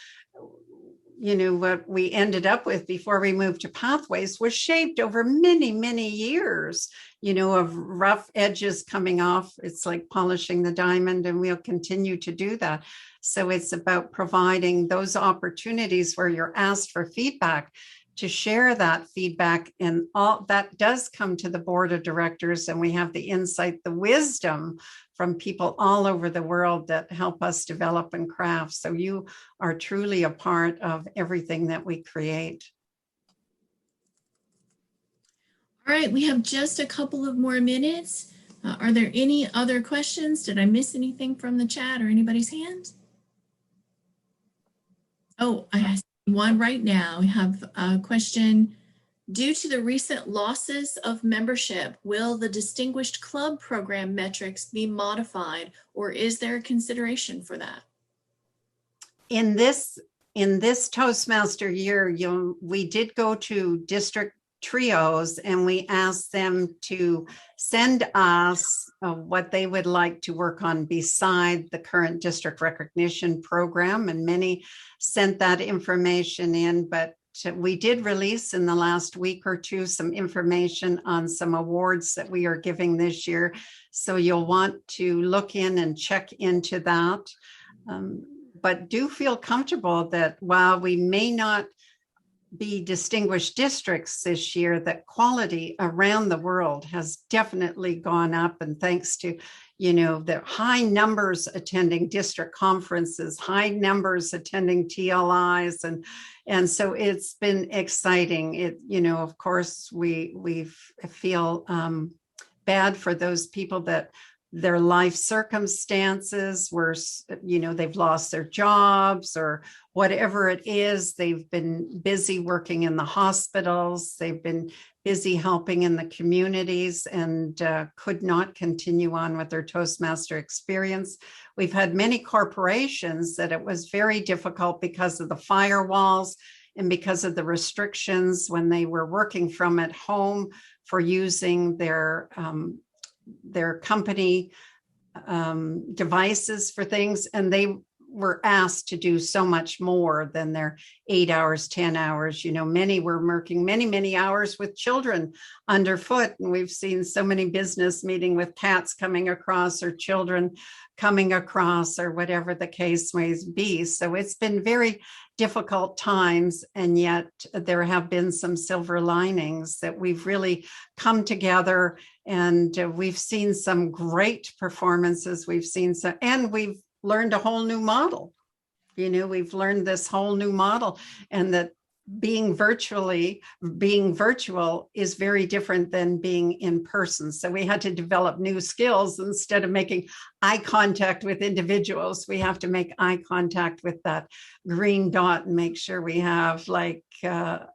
What we ended up with before we moved to Pathways was shaped over many, many years, of rough edges coming off. It's like polishing the diamond, and we'll continue to do that. So it's about providing those opportunities where you're asked for feedback, to share that feedback, and all that does come to the board of directors. And we have the insight, the wisdom from people all over the world that help us develop and craft. So you are truly a part of everything that we create. All right, we have just a couple of more minutes. Are there any other questions? Did I miss anything from the chat or anybody's hand? Oh, I see one right now. We have a question. Due to the recent losses of membership, will the Distinguished Club Program metrics be modified, or is there a consideration for that? In this Toastmaster year, we did go to district trios, and we asked them to send us what they would like to work on beside the current district recognition program, and many sent that information in. But we did release in the last week or two some information on some awards that we are giving this year. So you'll want to look in and check into that. But do feel comfortable that while we may not be distinguished districts this year, that quality around the world has definitely gone up. And thanks to, the high numbers attending district conferences, high numbers attending TLIs. And so it's been exciting. Of course, we feel bad for those people that their life circumstances were, they've lost their jobs or whatever it is. They've been busy working in the hospitals. They've been busy helping in the communities, and could not continue on with their Toastmaster experience. We've had many corporations that it was very difficult because of the firewalls and because of the restrictions when they were working from at home for using their company devices for things, and they were asked to do so much more than their 8 hours, 10 hours. Many were working many, many hours with children underfoot. And we've seen so many business meeting with cats coming across or children coming across or whatever the case may be. So it's been very difficult times. And yet there have been some silver linings that we've really come together, and we've seen some great performances. We've seen some, and we've learned a whole new model. We've learned this whole new model, and that being virtual is very different than being in person. So we had to develop new skills. Instead of making eye contact with individuals, we have to make eye contact with that green dot and make sure we have like your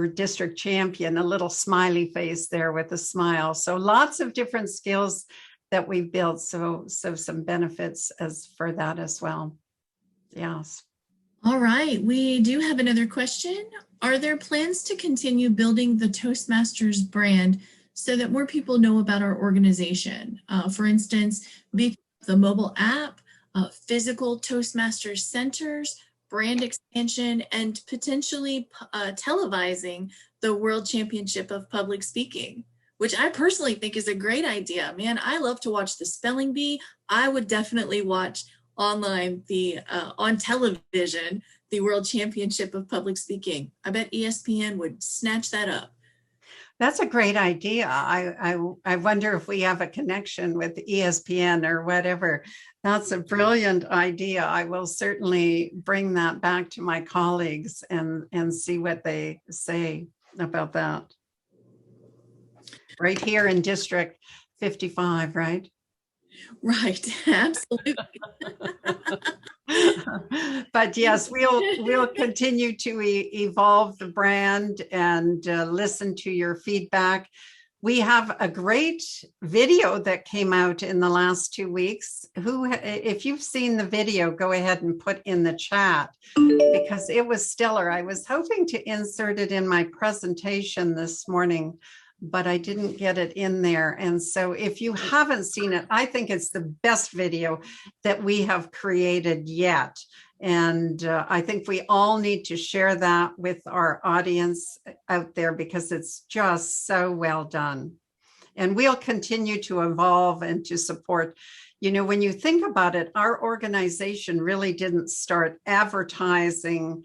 district champion, a little smiley face there with a smile. So lots of different skills that we've built. So some benefits for that as well. Yes. All right, we do have another question. Are there plans to continue building the Toastmasters brand so that more people know about our organization? For instance, the mobile app, physical Toastmasters centers, brand expansion, and potentially televising the World Championship of Public Speaking, which I personally think is a great idea. Man, I love to watch the spelling bee. I would definitely watch online on television the World Championship of Public Speaking. I bet ESPN would snatch that up. That's a great idea. I wonder if we have a connection with ESPN or whatever. That's a brilliant idea. I will certainly bring that back to my colleagues and see what they say about that. Right here in District 55, right? Right, absolutely. But yes, we'll continue to evolve the brand and listen to your feedback. We have a great video that came out in the last 2 weeks. If you've seen the video, go ahead and put in the chat, because it was stellar. I was hoping to insert it in my presentation this morning, but I didn't get it in there. And so if you haven't seen it, I think it's the best video that we have created yet. And I think we all need to share that with our audience out there, because it's just so well done. And we'll continue to evolve and to support. When you think about it, our organization really didn't start advertising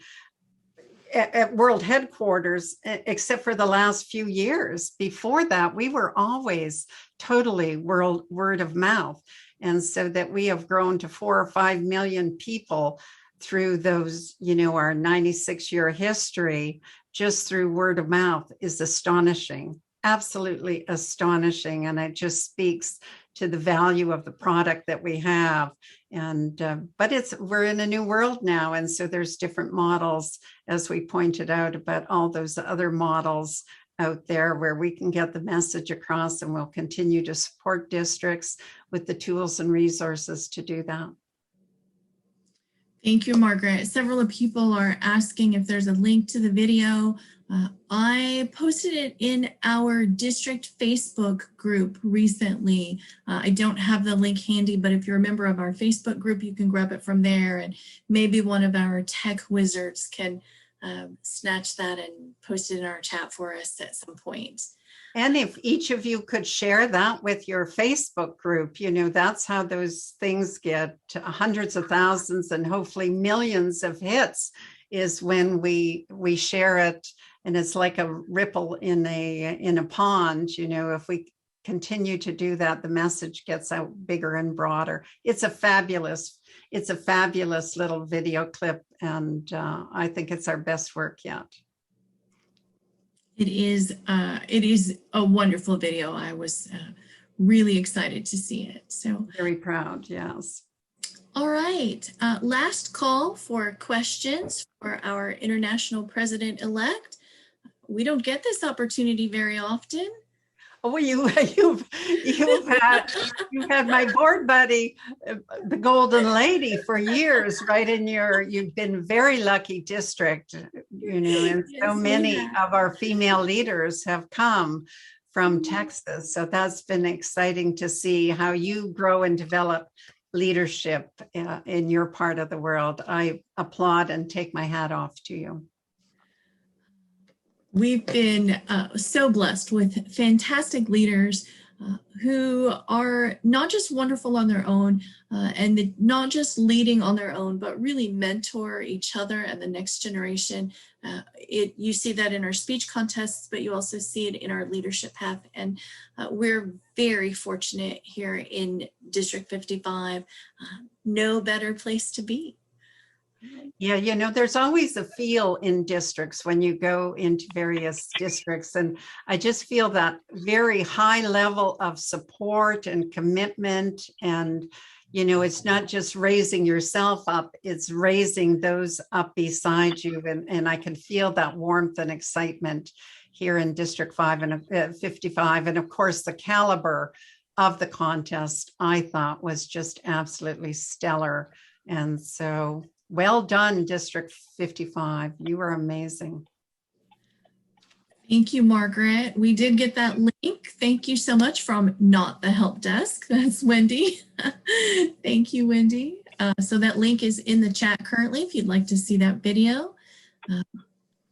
at world headquarters, except for the last few years. Before that, we were always totally word of mouth. And so that we have grown to 4 or 5 million people through those, our 96-year history, just through word of mouth, is astonishing, absolutely astonishing. And it just speaks to the value of the product that we have. And but we're in a new world now, and so there's different models, as we pointed out, about all those other models out there where we can get the message across, and we'll continue to support districts with the tools and resources to do that. Thank you, Margaret. Several people are asking if there's a link to the video. I posted it in our district Facebook group recently. I don't have the link handy, but if you're a member of our Facebook group, you can grab it from there, and maybe one of our tech wizards can snatch that and post it in our chat for us at some point. And if each of you could share that with your Facebook group, that's how those things get hundreds of thousands and hopefully millions of hits, is when we share it. And it's like a ripple in a pond. If we continue to do that, the message gets out bigger and broader. It's a fabulous little video clip, and I think it's our best work yet. It is a wonderful video. I was really excited to see it. So very proud. Yes. All right. Last call for questions for our international president-elect. We don't get this opportunity very often. Oh, you've had my board buddy, the Golden Lady, for years, right? You've been very lucky district, and so many of our female leaders have come from Texas. So that's been exciting to see how you grow and develop leadership in your part of the world. I applaud and take my hat off to you. We've been so blessed with fantastic leaders who are not just wonderful on their own and not just leading on their own, but really mentor each other and the next generation. You see that in our speech contests, but you also see it in our leadership path. And we're very fortunate here in District 55. No better place to be. Yeah, you know, there's always a feel in districts when you go into various districts. And I just feel that very high level of support and commitment. And, you know, it's not just raising yourself up, it's raising those up beside you. And I can feel that warmth and excitement here in District 5 and 55. And of course, the caliber of the contest, I thought, was just absolutely stellar. And so well done, District 55. You were amazing. Thank you, Margaret. We did get that link. Thank you so much from Not the Help Desk. That's Wendy. Thank you, Wendy. So that link is in the chat currently if you'd like to see that video.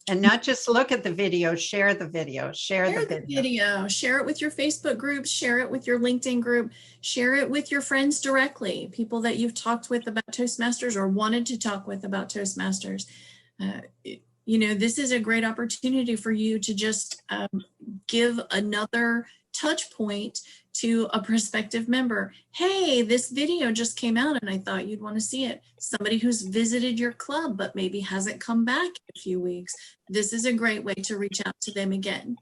And not just look at the video, share the video, share the video. Share it with your Facebook groups, share it with your LinkedIn group, share it with your friends directly, people that you've talked with about Toastmasters or wanted to talk with about Toastmasters. You know, this is a great opportunity for you to just give another touch point to a prospective member. Hey, this video just came out and I thought you'd want to see it. Somebody who's visited your club but maybe hasn't come back in a few weeks. This is a great way to reach out to them again.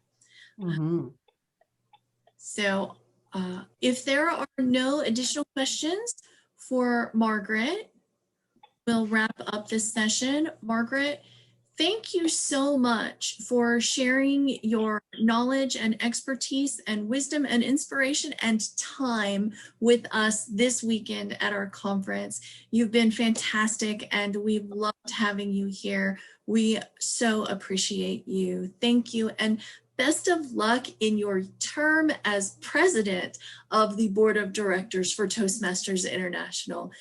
Mm-hmm. So if there are no additional questions for Margaret, we'll wrap up this session. Margaret, thank you so much for sharing your knowledge and expertise and wisdom and inspiration and time with us this weekend at our conference. You've been fantastic and we've loved having you here. We so appreciate you. Thank you. And best of luck in your term as president of the board of directors for Toastmasters International.